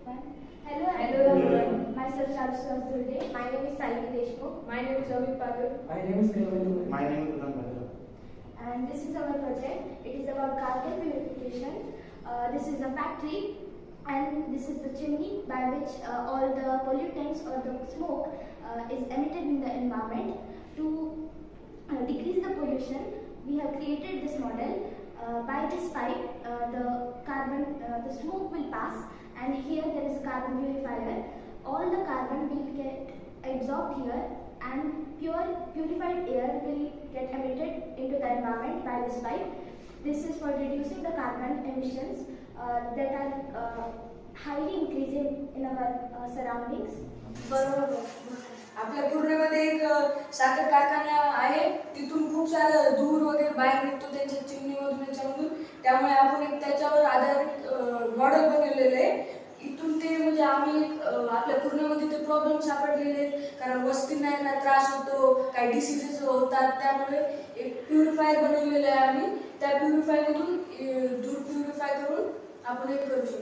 Hello everyone. Myself Charles Dulde. My name is Salini Deshmukh. My name is Amit Pagal. My name is Kevin. My name is Udan Bhadra. And this is our project. It is about carbon purification. This is a factory, and this is the chimney by which all the pollutants or the smoke is emitted in the environment. To decrease the pollution, we have created this model. By this pipe, the smoke will pass, and here there is a carbon purifier. All the carbon will get absorbed here, and purified air will get emitted into the environment by this pipe. This is for reducing the carbon emissions that are highly increasing in our surroundings. बरोबर. आपल्या पूर्णेमध्ये एक साखर कारखाना आहे. तिथून खूप सारं धूर वगैरे बाहेर निघतो त्यांच्या चिमणीमधून याच्यामधून. त्यामुळे आपण एक त्याच्यावर आधारित मॉडेल बनवलेलं आहे. इथून ते म्हणजे आम्ही आपल्या पूर्णेमध्ये ते प्रॉब्लेम सापडलेले आहेत, कारण वस्तींना यांना त्रास होतो, काही डिसीजेस होतात. त्यामुळे एक प्युरिफायर बनवलेलं आहे आम्ही. त्या प्युरिफायरमधून धूर प्युरिफाय करून आपण एक करू शकतो.